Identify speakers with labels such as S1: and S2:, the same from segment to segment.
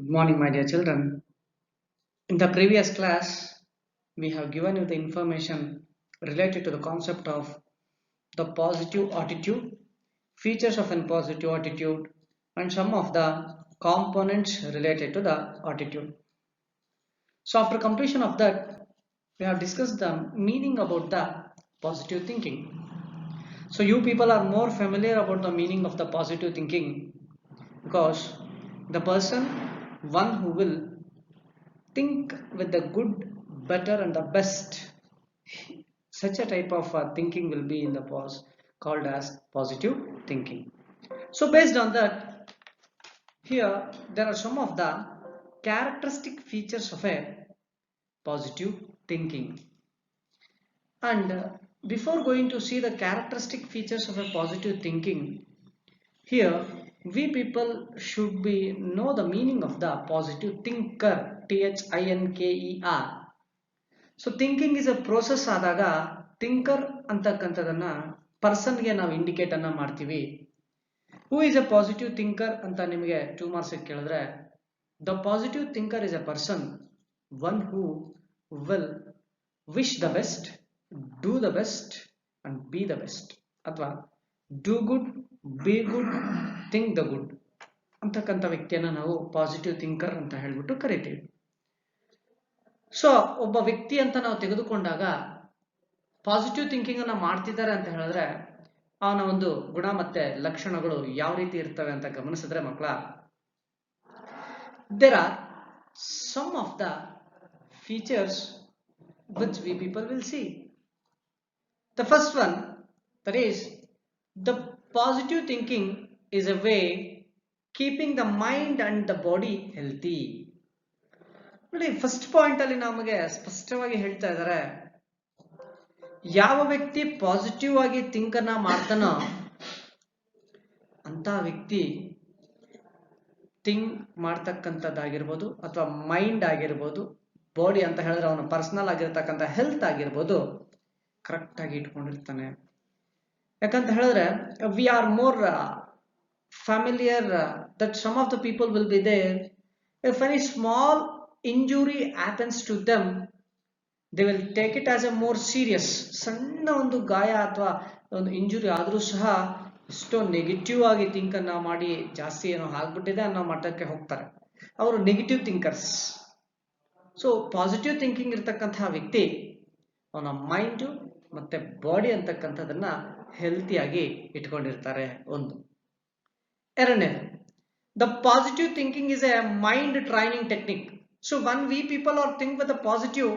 S1: Good morning, my dear children. In the previous class, we have given you the information related to the concept of the positive attitude, features of a positive attitude, and some of the components related to the attitude. So, after completion of that, we have discussed the meaning about the positive thinking. So, you people are more familiar about the meaning of the positive thinking because the person, one who will think with the good, better, and the best. Such a type of thinking will be in the pause called as positive thinking. So, based on that, here there are some of the characteristic features of a positive thinking. And before going to see the characteristic features of a positive thinking, here we people should be know the meaning of the positive thinker. THINKER. So thinking is a process ಆದಾಗ thinker ಅಂತಕ್ಕಂಥದನ್ನ ಪರ್ಸನ್ಗೆ ನಾವು indicate ಅನ್ನ ಮಾಡ್ತೀವಿ. Who is a positive thinker ಅಂತ ನಿಮಗೆ 2 marks ಕೇಳಿದ್ರೆ, the positive thinker is a person one who will wish the best, do the best and be the best, ಅಥವಾ do good, be good, think the good ಅಂತಕ್ಕಂಥ ವ್ಯಕ್ತಿಯನ್ನ ನಾವು positive thinker ಅಂತ ಹೇಳ್ಬಿಟ್ಟು ಕರಿತೀವಿ. ಸೊ ಒಬ್ಬ ವ್ಯಕ್ತಿ ಅಂತ ನಾವು ತೆಗೆದುಕೊಂಡಾಗ ಪಾಸಿಟಿವ್ ಥಿಂಕಿಂಗ್ ಅನ್ನ ಮಾಡ್ತಿದ್ದಾರೆ ಅಂತ ಹೇಳಿದ್ರೆ ಅವನ ಒಂದು ಗುಣ ಮತ್ತೆ ಲಕ್ಷಣಗಳು ಯಾವ ರೀತಿ ಇರ್ತವೆ ಅಂತ ಗಮನಿಸಿದ್ರೆ ಮಕ್ಕಳ, there are some of the features which we people will see. The first one, that is, the positive thinking is a way keeping the mind and the body healthy. ನೋಡಿ, ಫಸ್ಟ್ ಪಾಯಿಂಟ್ ಅಲ್ಲಿ ನಮಗೆ ಸ್ಪಷ್ಟವಾಗಿ ಹೇಳ್ತಾ ಇದ್ದಾರೆ, ಯಾವ ವ್ಯಕ್ತಿ positive ಆಗಿ think ಅನ್ನ ಮಾಡ್ತಾನೋ ಅಂತ ವ್ಯಕ್ತಿ ಥಿಂಕ್ ಮಾಡ್ತಕ್ಕಂಥದ್ದಾಗಿರ್ಬೋದು ಅಥವಾ ಮೈಂಡ್ ಆಗಿರ್ಬೋದು, ಬಾಡಿ ಅಂತ ಹೇಳಿದ್ರೆ ಅವನ ಪರ್ಸನಲ್ ಆಗಿರ್ತಕ್ಕಂಥ ಹೆಲ್ತ್ ಆಗಿರ್ಬೋದು, ಕರೆಕ್ಟ್ ಆಗಿ ಇಟ್ಕೊಂಡಿರ್ತಾನೆ. ಯಾಕಂತ ಹೇಳಿದ್ರೆ we are more familiar that some of the people will be there, if any small injury happens to them, they will take it as a more serious. ಸಣ್ಣ ಒಂದು ಗಾಯ ಅಥವಾ ಒಂದು ಇಂಜುರಿ ಆದರೂ ಸಹ ಎಷ್ಟೋ ನೆಗೆಟಿವ್ ಆಗಿ ಥಿಂಕ್ ಅನ್ನ ಮಾಡಿ ಜಾಸ್ತಿ ಏನೋ ಆಗ್ಬಿಟ್ಟಿದೆ ಅನ್ನೋ ಮಟ್ಟಕ್ಕೆ ಹೋಗ್ತಾರೆ. ಅವರು negative thinkers. So positive thinking ಇರ್ತಕ್ಕಂತಹ ವ್ಯಕ್ತಿ ಅವನ ಮೈಂಡ್ ಮತ್ತೆ ಬಾಡಿ ಅಂತಕ್ಕಂಥದನ್ನ ಹೆಲ್ತಿಯಾಗಿ ಇಟ್ಕೊಂಡಿರ್ತಾರೆ. ಒಂದು. ಎರಡನೇದು, the positive thinking is A mind training technique. So when we people are think with the positive,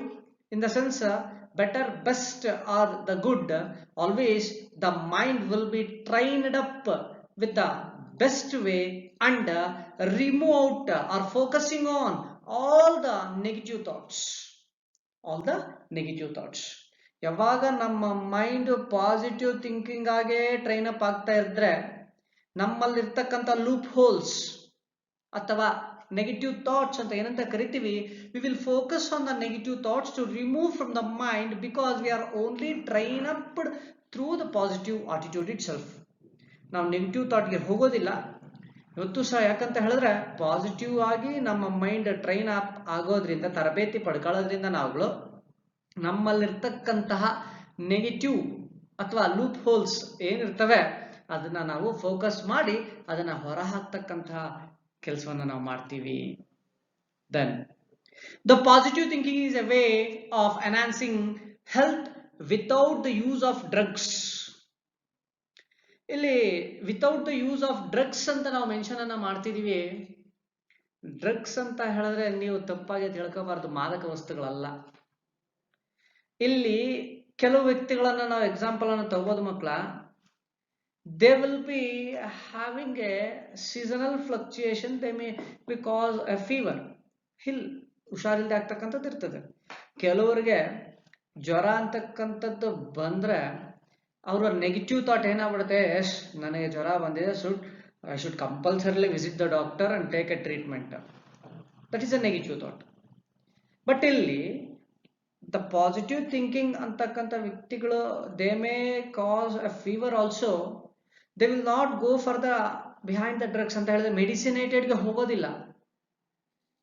S1: in the sense better, best or the good, always the mind will be trained up with the best way and remove out or focusing on all the negative thoughts. All the negative thoughts. ಯಾವಾಗ ನಮ್ಮ mind positive thinking ಆಗೇ train up ಆಗ್ತಾ ಇದ್ರೆ ನಮ್ಮಲ್ಲಿರ್ತಕ್ಕಂಥ loopholes ಅಥವಾ negative thoughts ಅಂತ ಏನಂತ ಕರಿತೀವಿ, we will focus on the negative thoughts to remove from the mind, because we are only train upped through the positive attitude itself. ನಾವು negative ಥಾಟ್ಗೆ ಹೋಗೋದಿಲ್ಲ ಇವತ್ತು ಸಹ. ಯಾಕಂತ ಹೇಳಿದ್ರೆ ಪಾಸಿಟಿವ್ ಆಗಿ ನಮ್ಮ ಮೈಂಡ್ ಟ್ರೈನ್ ಅಪ್ ಆಗೋದ್ರಿಂದ, ತರಬೇತಿ ಪಡ್ಕೊಳ್ಳೋದ್ರಿಂದ ನಾವುಗಳು ನಮ್ಮಲ್ಲಿರ್ತಕ್ಕಂತಹ ನೆಗೆಟಿವ್ ಅಥವಾ ಲೂಪ್ ಹೋಲ್ಸ್ ಏನಿರ್ತವೆ ಅದನ್ನ ನಾವು ಫೋಕಸ್ ಮಾಡಿ ಅದನ್ನ ಹೊರ ಹಾಕ್ತಕ್ಕಂತಹ ಕೆಲಸವನ್ನ ನಾವು ಮಾಡ್ತೀವಿ. Then the positive thinking is a way of enhancing health without the use of drugs. ಇಲ್ಲಿ without the use of drugs ಅಂತ ನಾವು ಮೆನ್ಷನ್ ಅನ್ನ ಮಾಡ್ತಿದೀವಿ. ಡ್ರಗ್ಸ್ ಅಂತ ಹೇಳಿದ್ರೆ ನೀವು ತಪ್ಪಾಗಿ ತಿಳ್ಕೋಬಾರ್ದು, ಮಾದಕ ವಸ್ತುಗಳಲ್ಲ. ಇಲ್ಲಿ ಕೆಲವು ವ್ಯಕ್ತಿಗಳನ್ನ ನಾವು ಎಕ್ಸಾಂಪಲ್ ಅನ್ನು ತಗೋಬಹುದು ಮಕ್ಕಳ. They will be having a seasonal fluctuation, they may cause a fever, ಹುಷಾರಿಲ್ಲದೆ ಆಗ್ತಕ್ಕಂಥದ್ದು ಇರ್ತದೆ. ಕೆಲವರಿಗೆ ಜ್ವರ ಅಂತಕ್ಕಂಥದ್ದು ಬಂದ್ರೆ ಅವರ ನೆಗೆಟಿವ್ ಥಾಟ್ ಏನಾಗ್ಬಿಡುತ್ತೆ, ನನಗೆ ಜ್ವರ ಬಂದಿದೆ, I should compulsorily visit the doctor and take a treatment. That is a negative thought. But ಇಲ್ಲಿ ದ ಪಾಸಿಟಿವ್ ಥಿಂಕಿಂಗ್ ಅಂತಕ್ಕಂಥ ವ್ಯಕ್ತಿಗಳು, they may cause a fever also, they will not go for the behind the drugs ಅಂತ ಹೇಳಿದ್ರೆ ಮೆಡಿಸಿನೇಟೆಡ್ಗೆ ಹೋಗೋದಿಲ್ಲ.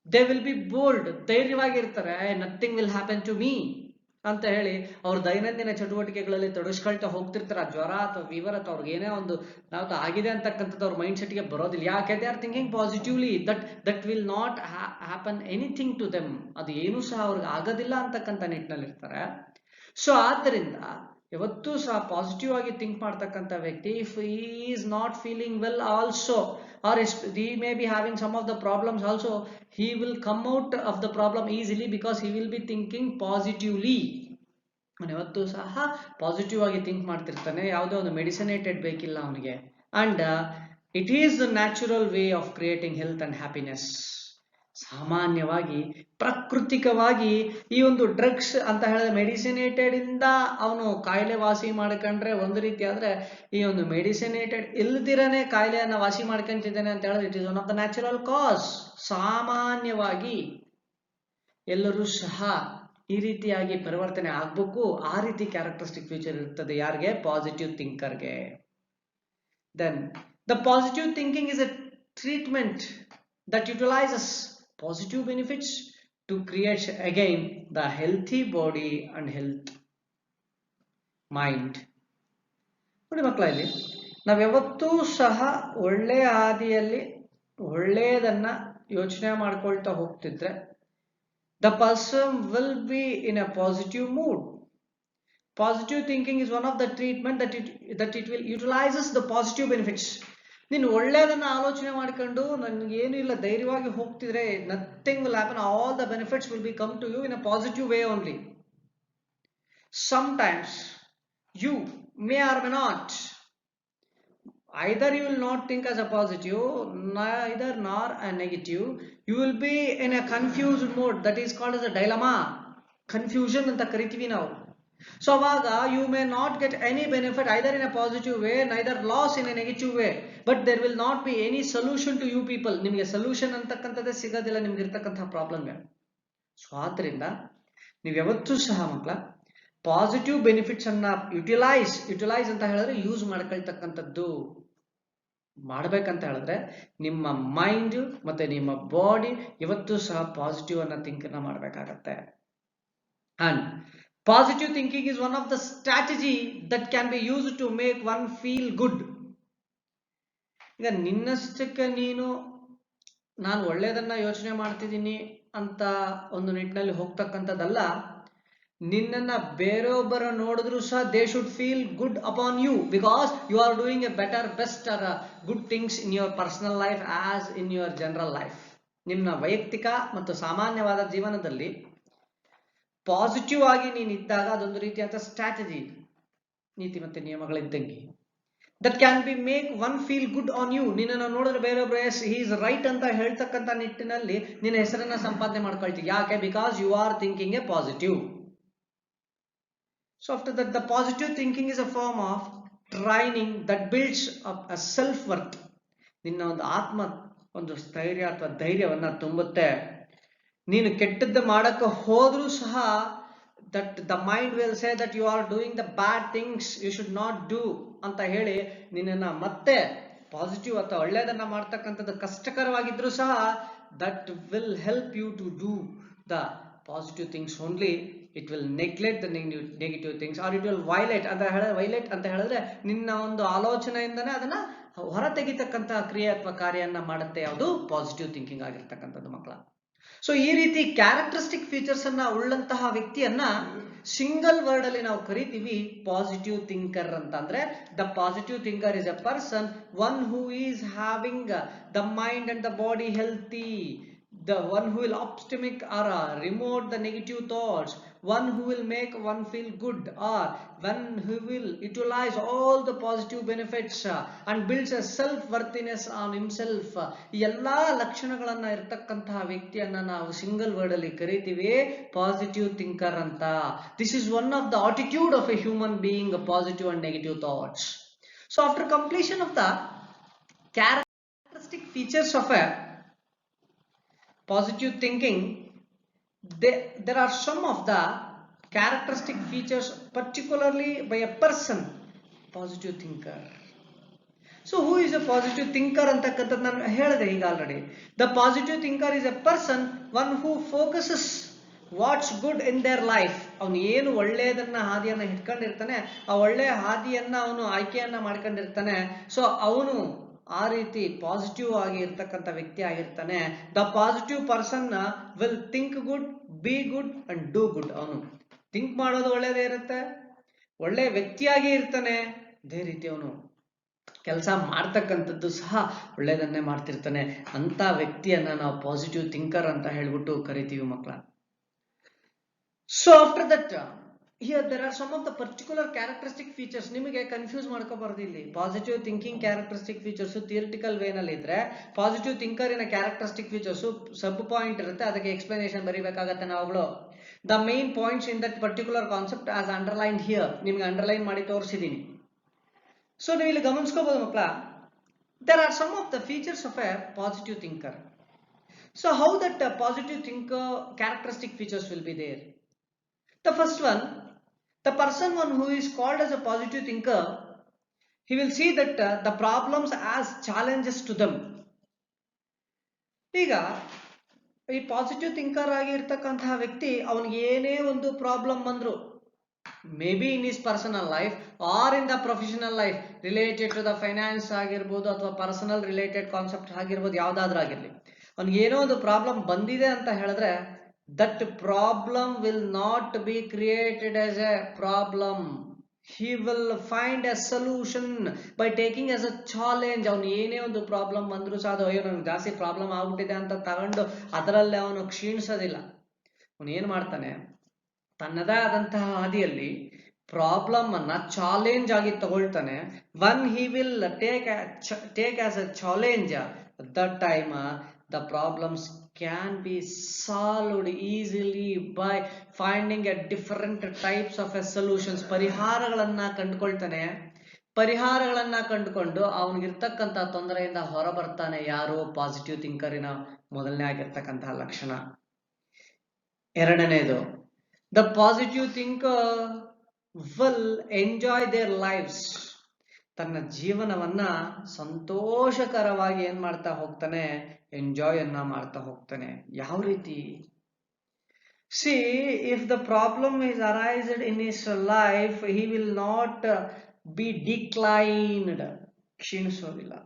S1: They will be bold, ಧೈರ್ಯವಾಗಿರ್ತಾರೆ. Nothing will happen to me ಅಂತ ಹೇಳಿ ಅವ್ರ ದೈನಂದಿನ ಚಟುವಟಿಕೆಗಳಲ್ಲಿ ತೊಡಗಿಸ್ಕೊಳ್ತಾ ಹೋಗ್ತಿರ್ತಾರೆ. ಜ್ವರ ಅಥವಾ ಫೀವರ್ ಅಥವಾ ಅವ್ರಿಗೆ ಏನೇ ಒಂದು ನಾವು ಆಗಿದೆ ಅಂತಕ್ಕಂಥದ್ದು ಅವ್ರ ಮೈಂಡ್ ಸೆಟ್ಗೆ ಬರೋದಿಲ್ಲ. ಯಾಕೆ? They are thinking positively that will not happen anything to them, ಅದು ಏನೂ ಸಹ ಅವ್ರಿಗೆ ಆಗೋದಿಲ್ಲ ಅಂತಕ್ಕಂಥ ನಿಟ್ಟಿನಲ್ಲಿ ಇರ್ತಾರೆ. ಸೊ ಆದ್ದರಿಂದ ಯಾವತ್ತೂ ಸಹ ಪಾಸಿಟಿವ್ ಆಗಿ ಥಿಂಕ್ ಮಾಡ್ತಕ್ಕಂಥ ವ್ಯಕ್ತಿ, if he is not feeling well also, or he may be having some of the problems also, he will come out of the problem easily because he will be thinking positively. ಯಾವತ್ತೂ ಸಹ positive ಆಗಿ think ಮಾಡ್ತಿರ್ತಾನೆ. ಯಾವುದೋ ಒಂದು ಮೆಡಿಸಿನೇಟೆಡ್ ಬೇಕಿಲ್ಲ ಅವನಿಗೆ. And it is the natural way of creating health and happiness. ಸಾಮಾನ್ಯವಾಗಿ ಪ್ರಾಕೃತಿಕವಾಗಿ ಈ ಒಂದು ಡ್ರಗ್ಸ್ ಅಂತ ಹೇಳಿದ್ರೆ ಮೆಡಿಸಿನೇಟೆಡ್ ಇಂದ ಅವನು ಕಾಯಿಲೆ ವಾಸಿ ಮಾಡ್ಕೊಂಡ್ರೆ ಒಂದು ರೀತಿ ಆದ್ರೆ, ಈ ಒಂದು ಮೆಡಿಸಿನೇಟೆಡ್ ಇಲ್ದಿರನೆ ಕಾಯಿಲೆಯನ್ನ ವಾಸಿ ಮಾಡ್ಕೊಂತಿದ್ದಾನೆ ಅಂತ ಹೇಳಿದ್ರೆ it is one of the natural cause. ಸಾಮಾನ್ಯವಾಗಿ ಎಲ್ಲರೂ ಸಹ ಈ ರೀತಿಯಾಗಿ ಪರಿವರ್ತನೆ ಆಗ್ಬೇಕು. ಆ ರೀತಿ ಕ್ಯಾರೆಕ್ಟರಿಸ್ಟಿಕ್ ಫ್ಯೂಚರ್ ಇರ್ತದೆ ಯಾರಿಗೆ? ಪಾಸಿಟಿವ್ ಥಿಂಕರ್ಗೆ. Then the positive thinking is a treatment that utilizes positive benefits to create again the healthy body and health mind. ನೋಡಿ ಮಕ್ಕಳ, ಇಲ್ಲಿ ನಾವ್ಯಾವತ್ತೂ ಸಹ ಒಳ್ಳೆಯ ಹಾದಿಯಲ್ಲಿ ಒಳ್ಳೆಯದನ್ನ ಯೋಚನೆ ಮಾಡ್ಕೊಳ್ತಾ ಹೋಗ್ತಿದ್ರೆ the person will be in a positive mood. Positive thinking is one of the treatment that it will utilizes the positive benefits. ನೀನು ಒಳ್ಳೆಯದನ್ನ ಆಲೋಚನೆ ಮಾಡ್ಕೊಂಡು ನನಗೇನು ಇಲ್ಲ ಧೈರ್ಯವಾಗಿ ಹೋಗ್ತಿದ್ರೆ nothing will happen, all the benefits will become to you in a positive way only. Sometimes you may or may not, either you will not think as a positive, neither nor a negative, you will be in a confused mode, that is called as a dilemma, confusion ಅಂತ ಕರಿತೀವಿ ನಾವು. So ಅವಾಗ you may not get any benefit either in a positive way, neither loss in a negative way, but there will not be any solution to you people. ನಿಮಗೆ solution ಅಂತಕ್ಕಂಥದ್ದೇ ಸಿಗೋದಿಲ್ಲ ನಿಮ್ಗೆ ಇರ್ತಕ್ಕಂಥ ಪ್ರಾಬ್ಲಮ್ಗೆ. So ಆದ್ರಿಂದ ನೀವು ಯಾವತ್ತೂ ಸಹ ಮಕ್ಕಳ ಪಾಸಿಟಿವ್ ಬೆನಿಫಿಟ್ಸ್ ಅನ್ನ ಯುಟಿಲೈಸ್ ಅಂತ ಹೇಳಿದ್ರೆ ಯೂಸ್ ಮಾಡ್ಕೊಳ್ತಕ್ಕಂಥದ್ದು ಮಾಡ್ಬೇಕಂತ ಹೇಳಿದ್ರೆ ನಿಮ್ಮ ಮೈಂಡ್ ಮತ್ತೆ ನಿಮ್ಮ ಬಾಡಿ ಯಾವತ್ತೂ ಸಹ ಪಾಸಿಟಿವ್ ಅನ್ನ ಥಿಂಕ್ ಅನ್ನ ಮಾಡ್ಬೇಕಾಗತ್ತೆ. And positive thinking is one of the strategy that can be used to make one feel good. ಈಗ ನಿನ್ನಷ್ಟಕ್ಕೆ ನೀನು ನಾನು ಒಳ್ಳೆಯದನ್ನ ಯೋಚನೆ ಮಾಡ್ತಿದ್ದೀನಿ ಅಂತ ಒಂದು ನಿಟ್ಟಿನಲ್ಲಿ ಹೋಗ್ತಕ್ಕಂಥದ್ದಲ್ಲ. ನಿನ್ನನ್ನ ಬೇರೊಬ್ಬರ ನೋಡಿದ್ರು ಸಹ they should feel good upon you because you are doing a better best or good things in your personal life as in your general life. ನಿಮ್ಮ ವೈಯಕ್ತಿಕ ಮತ್ತು ಸಾಮಾನ್ಯವಾದ ಜೀವನದಲ್ಲಿ ಪಾಸಿಟಿವ್ ಆಗಿ ನೀನು ಇದ್ದಾಗ ಅದೊಂದು ರೀತಿಯಾದ ಸ್ಟ್ರಾಟಜಿ, ನೀತಿ ಮತ್ತೆ ನಿಯಮಗಳಿದ್ದಂಗೆ. That can be make one feel good on you. ನಿನ್ನನ್ನು ನೋಡಿದ್ರೆ ಬೇರೊಬ್ಬರು ಹಿ ಈಸ್ ರೈಟ್ ಅಂತ ಹೇಳ್ತಕ್ಕಂಥ ನಿಟ್ಟಿನಲ್ಲಿ ನಿನ್ನ ಹೆಸರನ್ನ ಸಂಪಾದನೆ ಮಾಡ್ಕೊಳ್ತೀವಿ. ಯಾಕೆ? Because you are thinking a positive. So after that the positive thinking is a form of training that builds up a self worth. ನಿನ್ನ ಒಂದು ಆತ್ಮ ಒಂದು ಸ್ಥೈರ್ಯ ಅಥವಾ ಧೈರ್ಯವನ್ನ ತುಂಬುತ್ತೆ. ನೀನು ಕೆಟ್ಟದ್ದು ಮಾಡಕ್ಕೆ ಹೋದ್ರೂ ಸಹ that the mind will say that you are doing the bad things, you should not do ಅಂತ ಹೇಳಿ ನಿನ್ನನ್ನ ಮತ್ತೆ ಪಾಸಿಟಿವ್ ಅಥವಾ ಒಳ್ಳೆಯದನ್ನ ಮಾಡ್ತಕ್ಕಂಥದ್ದು ಕಷ್ಟಕರವಾಗಿದ್ರು ಸಹ that will help you to do the positive things only. It will neglect the negative things or it will violate ಅಂತ ಹೇಳಿದ್ರೆ ನಿನ್ನ ಒಂದು ಆಲೋಚನೆಯಿಂದನೇ ಅದನ್ನ ಹೊರ ತೆಗಿತಕ್ಕಂಥ ಕ್ರಿಯೆ ಅಥವಾ ಕಾರ್ಯನ್ನ ಮಾಡುತ್ತೆ ಯಾವುದು? ಪಾಸಿಟಿವ್ ಥಿಂಕಿಂಗ್ ಆಗಿರ್ತಕ್ಕಂಥದ್ದು ಮಕ್ಕಳ. ಸೊ ಈ ರೀತಿ ಕ್ಯಾರೆಕ್ಟರಿಸ್ಟಿಕ್ ಫೀಚರ್ಸ್ ಅನ್ನ ಉಳ್ಳಂತಹ ವ್ಯಕ್ತಿಯನ್ನ ಸಿಂಗಲ್ ವರ್ಡ್ ಅಲ್ಲಿ ನಾವು ಕರಿತೀವಿ ಪಾಸಿಟಿವ್ ಥಿಂಕರ್ ಅಂತ. ಅಂದ್ರೆ the positive thinker is a person one who is having the mind and the body healthy, the one who will optimic or remote the negative thoughts, one who will make one feel good, or one who will utilize all the positive benefits and builds a self worthiness on himself. ಈ ಎಲ್ಲಾ ಲಕ್ಷಣಗಳನ್ನ ಇರತಕ್ಕಂತಹ ವ್ಯಕ್ತಿಯನ್ನ ನಾವು single word ಅಲ್ಲಿ ಕರಿತೀವಿ positive thinker ಅಂತ. This is one of the attitude of a human being, positive and negative thoughts. So after completion of the characteristic features of a positive thinking, there are some of the characteristic features particularly by a person positive thinker. So who is a positive thinker ಅಂತಕ್ಕಂಥದ್ದು ನಾನು ಹೇಳಿದೆ ಈಗ already. The positive thinker is a person one who focuses what's good in their life. ಅವನು ಏನು ಒಳ್ಳೆಯದನ್ನ ಹಾದಿಯನ್ನ ಇಟ್ಕೊಂಡಿರ್ತಾನೆ, ಆ ಒಳ್ಳೆಯ ಹಾದಿಯನ್ನ ಅವನು ಆಯ್ಕೆಯನ್ನ ಮಾಡ್ಕೊಂಡಿರ್ತಾನೆ. So ಅವನು ಆ ರೀತಿ ಪಾಸಿಟಿವ್ ಆಗಿ ಇರ್ತಕ್ಕಂಥ ವ್ಯಕ್ತಿ ಆಗಿರ್ತಾನೆ. The positive person will think good, be good and do good. ಅವನು ಥಿಂಕ್ ಮಾಡೋದು ಒಳ್ಳೇದೇ ಇರುತ್ತೆ, ಒಳ್ಳೆ ವ್ಯಕ್ತಿಯಾಗಿ ಇರ್ತಾನೆ, ಅದೇ ರೀತಿ ಅವನು ಕೆಲಸ ಮಾಡ್ತಕ್ಕಂಥದ್ದು ಸಹ ಒಳ್ಳೇದನ್ನೇ ಮಾಡ್ತಿರ್ತಾನೆ. ಅಂತ ವ್ಯಕ್ತಿಯನ್ನ ನಾವು ಪಾಸಿಟಿವ್ ಥಿಂಕರ್ ಅಂತ ಹೇಳ್ಬಿಟ್ಟು ಕರಿತೀವಿ ಮಕ್ಕಳ. So after that here there are some of the particular characteristic features. ನಿಮಗೆ ಕನ್ಫ್ಯೂಸ್ ಮಾಡ್ಕೋಬಾರ್ದು ಇಲ್ಲಿ. Positive thinking characteristic features theoretical ವೇನಲ್ಲಿ ಇದ್ರೆ, ಪಾಸಿಟಿವ್ ಥಿಂಕರ್ ಇನ ಕ್ಯಾರೆಕ್ಟರಿಸ್ಟಿಕ್ ಫೀಚರ್ಸ್ ಸಬ್ ಪಾಯಿಂಟ್ ಇರುತ್ತೆ, ಅದಕ್ಕೆ ಎಕ್ಸ್ಪ್ಲನೇಷನ್ ಬರೀಬೇಕಾಗತ್ತೆ ನಾವುಗಳು. The main points in that particular concept as underline here, ನಿಮ್ಗೆ ಅಂಡರ್ಲೈನ್ ಮಾಡಿ ತೋರಿಸಿದೀನಿ. ಸೊ ನೀವು ಇಲ್ಲಿ ಗಮನಿಸ್ಕೋಬಹುದು ಮಕ್ಕಳ, there are some of the features of a positive thinker. So how that positive thinker characteristic features will be there? The first one, the person one who is called as a positive thinker, he will see that the problems as challenges to them. ಈಗ ಈ positive thinker ಆಗಿರ್ತಕ್ಕಂತಹ ವ್ಯಕ್ತಿ ಅವನಿಗೆ ಏನೇ ಒಂದು problem ಬಂದ್ರು, may be in his personal life or in the professional life, related to the finance ಆಗಿರ್ಬೋದು ಅಥವಾ personal related concept ಆಗಿರ್ಬೋದು, ಯಾವ್ದಾದ್ರೂ ಆಗಿರ್ಲಿ, ಅವನಿಗೆ ಏನೋ ಒಂದು ಪ್ರಾಬ್ಲಮ್ ಬಂದಿದೆ ಅಂತ ಹೇಳಿದ್ರೆ, that problem will not be created as a problem. He will find a solution by taking as a challenge. ಅವನು ಏನೇ ಒಂದು ಪ್ರಾಬ್ಲಮ್ ಬಂದ್ರು ಸಹ ಅದು ಅಯ್ಯೋ ನನಗೆ ಜಾಸ್ತಿ ಪ್ರಾಬ್ಲಮ್ ಆಗ್ಬಿಟ್ಟಿದೆ ಅಂತ ತಗೊಂಡು ಅದರಲ್ಲಿ ಅವನು ಕ್ಷೀಣಿಸೋದಿಲ್ಲ. ಅವನು ಏನ್ ಮಾಡ್ತಾನೆ, ತನ್ನದೇ ಆದಂತಹ ಹಾದಿಯಲ್ಲಿ ಪ್ರಾಬ್ಲಮ್ ಅನ್ನ ಚಾಲೆಂಜ್ ಆಗಿ ತಗೊಳ್ತಾನೆ. One he will take as a challenge, that time the problems can be solved easily by finding a different types of a solutions. ಪರಿಹಾರಗಳನ್ನ ಕಂಡುಕೊಳ್ತಾನೆ, ಪರಿಹಾರಗಳನ್ನ ಕಂಡುಕೊಂಡು ಅವನಿಗಿರ್ತಕ್ಕಂಥ ತೊಂದರೆಯಿಂದ ಹೊರ ಬರ್ತಾನೆ. ಯಾರು? ಪಾಸಿಟಿವ್ ಥಿಂಕರಿನ ಮೊದಲನೇ ಆಗಿರ್ತಕ್ಕಂತಹ ಲಕ್ಷಣ. ಎರಡನೇದು, the positive thinker will enjoy their lifes. ತನ್ನ ಜೀವನವನ್ನ ಸಂತೋಷಕರವಾಗಿ ಏನ್ ಮಾಡ್ತಾ ಹೋಗ್ತಾನೆ, ಎಂಜಾಯ್ ಅನ್ನ ಮಾಡ್ತಾ ಹೋಗ್ತಾನೆ. ಯಾವ ರೀತಿ? See, if the problem is arised in his life, he will not be declined, ಕ್ಷೀಣಿಸೋದಿಲ್ಲ.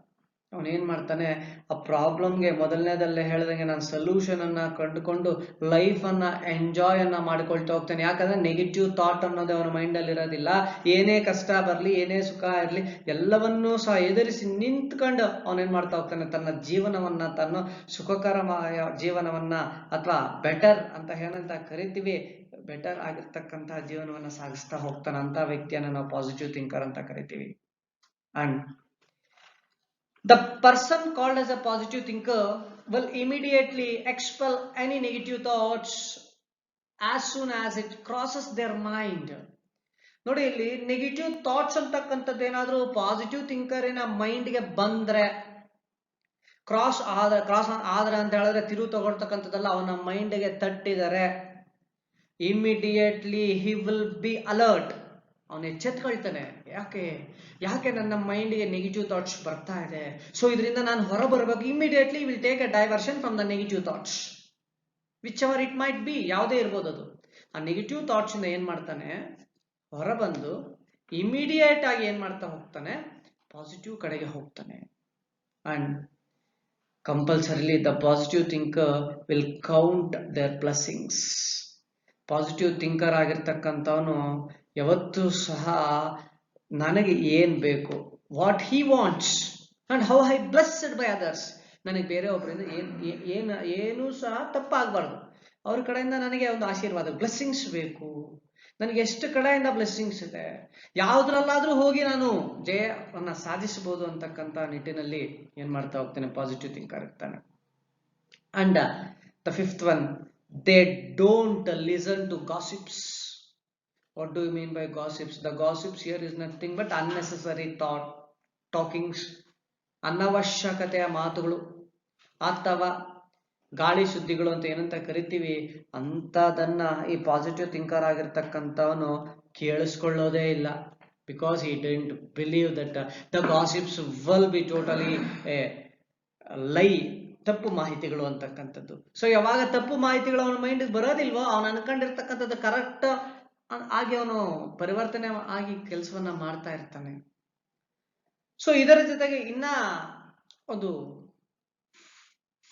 S1: ಅವನೇನ್ ಮಾಡ್ತಾನೆ, ಆ ಪ್ರಾಬ್ಲಮ್ಗೆ ಮೊದಲನೇದಲ್ಲೇ ಹೇಳ್ದಂಗೆ ನಾನು ಸೊಲ್ಯೂಷನ್ ಅನ್ನ ಕಂಡುಕೊಂಡು ಲೈಫ್ ಅನ್ನ ಎಂಜಾಯ್ ಅನ್ನ ಮಾಡ್ಕೊಳ್ತಾ ಹೋಗ್ತಾನೆ. ಯಾಕಂದ್ರೆ ನೆಗೆಟಿವ್ ಥಾಟ್ ಅನ್ನೋದು ಅವನ ಮೈಂಡ್ ಅಲ್ಲಿ ಇರೋದಿಲ್ಲ. ಏನೇ ಕಷ್ಟ ಬರ್ಲಿ, ಏನೇ ಸುಖ ಇರ್ಲಿ, ಎಲ್ಲವನ್ನೂ ಸಹ ಎದುರಿಸಿ ನಿಂತ್ಕೊಂಡು ಅವನೇನ್ ಮಾಡ್ತಾ ಹೋಗ್ತಾನೆ, ತನ್ನ ಜೀವನವನ್ನ, ತನ್ನ ಸುಖಕರമായ ಜೀವನವನ್ನ ಅಥವಾ ಬೆಟರ್ ಅಂತ ಏನಂತ ಕರಿತೀವಿ, ಬೆಟರ್ ಆಗಿರ್ತಕ್ಕಂತಹ ಜೀವನವನ್ನ ಸಾಗಿಸ್ತಾ ಹೋಗ್ತಾನೆ. ಅಂತ ವ್ಯಕ್ತಿಯನ್ನ ನಾವು ಪಾಸಿಟಿವ್ ಥಿಂಕರ್ ಅಂತ ಕರಿತೀವಿ. And the person called as a positive thinker will immediately expel any negative thoughts as soon as it crosses their mind. ನೋಡಿ, ಇಲ್ಲಿ ನೆಗೆಟಿವ್ ಥಾಟ್ಸ್ ಅಂತಕ್ಕಂಥದ್ದು ಏನಾದ್ರೂ ಪಾಸಿಟಿವ್ ಥಿಂಕರಿನ ಮೈಂಡ್ಗೆ ಬಂದ್ರೆ, ಕ್ರಾಸ್ ಆದ್ರೆ ಅಂತ ಹೇಳಿದ್ರೆ ತಿರುವು ತಗೊಳ್ತಕ್ಕಂಥದ್ದಲ್ಲ, ಅವನ ಮೈಂಡ್ಗೆ ತಟ್ಟಿದರೆ immediately he will be alert. ಅವನು ಎಚ್ಚೆತ್ಕೊಳ್ತಾನೆ. ಯಾಕೆ ನನ್ನ ಮೈಂಡ್ಗೆ ನೆಗೆಟಿವ್ ಥಾಟ್ಸ್ ಬರ್ತಾ ಇದೆ, ಸೊ ಇದರಿಂದ ನಾನು ಹೊರ ಬರಬೇಕು. Immediately will take a diversion from the negative thoughts, which ever it might be, ಯಾವುದೇ ಇರ್ಬೋದು ಅದು. ಆ ನೆಗೆಟಿವ್ ಥಾಟ್ಸ್ ಇಂದ ಏನ್ ಮಾಡ್ತಾನೆ, ಹೊರ ಬಂದು ಇಮಿಡಿಯೇಟ್ ಆಗಿ ಏನ್ ಮಾಡ್ತಾ ಹೋಗ್ತಾನೆ, ಪಾಸಿಟಿವ್ ಕಡೆಗೆ ಹೋಗ್ತಾನೆ. And compulsorily the positive thinker will count their blessings. Positive thinker ಆಗಿರ್ತಕ್ಕಂಥವನು ಯಾವತ್ತೂ ಸಹ ನನಗೆ ಏನ್ ಬೇಕು, what he wants and how I blessed by others, ನನಗೆ ಬೇರೆ ಒಬ್ಬರಿಂದ ಏನು ಸಹ ತಪ್ಪಾಗಬಾರ್ದು, ಅವ್ರ ಕಡೆಯಿಂದ ನನಗೆ ಒಂದು ಆಶೀರ್ವಾದ, ಬ್ಲೆಸ್ಸಿಂಗ್ಸ್ ಬೇಕು. ನನಗೆ ಎಷ್ಟು ಕಡೆಯಿಂದ ಬ್ಲೆಸ್ಸಿಂಗ್ಸ್ ಇದೆ, ಯಾವ್ದ್ರಲ್ಲಾದ್ರೂ ಹೋಗಿ ನಾನು ಜಯವನ್ನ ಸಾಧಿಸಬಹುದು ಅಂತಕ್ಕಂಥ ನಿಟ್ಟಿನಲ್ಲಿ ಏನ್ ಮಾಡ್ತಾ ಹೋಗ್ತೇನೆ, ಪಾಸಿಟಿವ್ ಥಿಂಕರ್ ಇರ್ತಾನೆ. And the fifth one, they don't listen to gossips. What do you mean by gossips? The gossips here is nothing but unnecessary talkings, ಅನವಶ್ಯಕತೆಯ ಮಾತುಗಳು ಅಥವಾ ಗಾಳಿ ಸುದ್ದಿಗಳು ಅಂತ ಏನಂತ ಕರಿತೀವಿ, ಅಂತದನ್ನ ಈ ಪಾಸಿಟಿವ್ ಥಿಂಕರ್ ಆಗಿರ್ತಕ್ಕಂಥವನು ಕೇಳಿಸ್ಕೊಳ್ಳೋದೇ ಇಲ್ಲ. because he didn't believe that the gossips will be totally a ಲೈ, ತಪ್ಪು ಮಾಹಿತಿಗಳು ಅಂತಕ್ಕಂಥದ್ದು. ಸೊ ಯಾವಾಗ ತಪ್ಪು ಮಾಹಿತಿಗಳು ಅವನ ಮೈಂಡ್ ಬರೋದಿಲ್ವೋ, ಅವನು ಅನ್ಕೊಂಡಿರ್ತಕ್ಕಂಥದ್ದು ಕರೆಕ್ಟ್ ಆಗಿ ಅವನು ಪರಿವರ್ತನೆ ಆಗಿ ಕೆಲಸವನ್ನ ಮಾಡ್ತಾ ಇರ್ತಾನೆ. ಸೊ ಇದರ ಜೊತೆಗೆ ಇನ್ನ ಒಂದು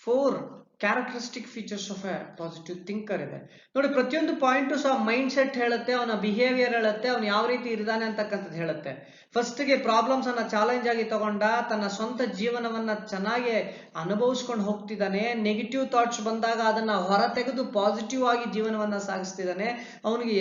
S1: 4 characteristic features of A positive thinker ಇದೆ ನೋಡಿ. ಪ್ರತಿಯೊಂದು ಪಾಯಿಂಟು ಸಹ ಮೈಂಡ್ ಸೆಟ್ ಹೇಳುತ್ತೆ, ಅವನ ಬಿಹೇವಿಯರ್ ಹೇಳುತ್ತೆ, ಅವನು ಯಾವ ರೀತಿ ಇರ್ತಾನೆ ಅಂತಕ್ಕಂಥದ್ದು ಹೇಳುತ್ತೆ. ಫಸ್ಟ್ಗೆ ಪ್ರಾಬ್ಲಮ್ಸ್ ಅನ್ನ ಚಾಲೆಂಜ್ ಆಗಿ ತಗೊಂಡ ತನ್ನ ಸ್ವಂತ ಜೀವನವನ್ನ ಚೆನ್ನಾಗಿ ಅನುಭವಿಸ್ಕೊಂಡು ಹೋಗ್ತಿದ್ದಾನೆ. ನೆಗೆಟಿವ್ ಥಾಟ್ಸ್ ಬಂದಾಗ ಅದನ್ನ ಹೊರ ತೆಗೆದು ಪಾಸಿಟಿವ್ ಆಗಿ ಜೀವನವನ್ನ ಸಾಗಿಸ್ತಿದ್ದಾನೆ. ಅವನಿಗೆ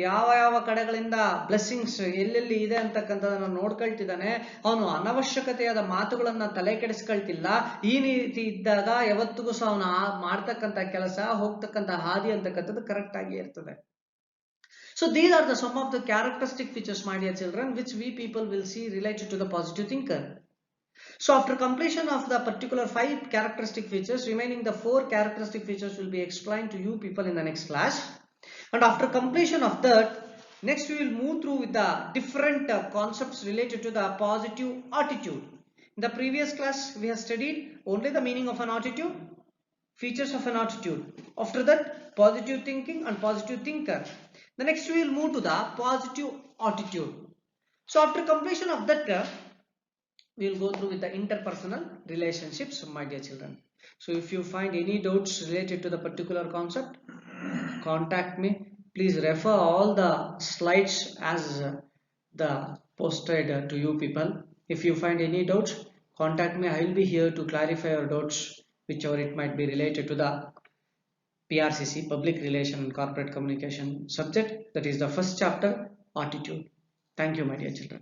S1: ಯಾವ ಯಾವ ಕಡೆಗಳಿಂದ ಬ್ಲೆಸ್ಸಿಂಗ್ಸ್ ಎಲ್ಲೆಲ್ಲಿ ಇದೆ ಅಂತಕ್ಕಂಥದನ್ನ ನೋಡ್ಕೊಳ್ತಿದ್ದಾನೆ. ಅವನು ಅನವಶ್ಯಕತೆಯಾದ ಮಾತುಗಳನ್ನ ತಲೆ ಕೆಡಿಸ್ಕೊಳ್ತಿಲ್ಲ. ಈ ರೀತಿ ಇದ್ದಾಗ ಯಾವತ್ತಿಗೂ ಸಹ ಅವನು ಮಾಡ್ತಕ್ಕಂಥ ಕೆಲಸ, ಹೋಗ್ತಕ್ಕಂಥ ಹಾದಿ ಅಂತಕ್ಕಂಥದ್ದು ಕರೆಕ್ಟ್ ಆಗಿ ಇರ್ತದೆ. So these are some of the characteristic features, my dear children, which we people will see related to the positive thinker. So after completion of the particular 5 characteristic features, remaining the 4 characteristic features will be explained to you people in the next class. And after completion of that, next we will move through with the different concepts related to the positive attitude. In the previous class, we have studied only the meaning of an attitude, features of an attitude. After that, positive thinking and positive thinker. The next we will move to the positive attitude. So after completion of that, we will go through with the interpersonal relationships, my dear children. So if you find any doubts related to the particular concept, contact me. Please refer all the slides as the posted to you people. If you find any doubts, contact me. I will be here to clarify your doubts, whichever it might be related to the PRCC, Public Relation and Corporate Communication subject. That is the first chapter, attitude. Thank you, my dear children.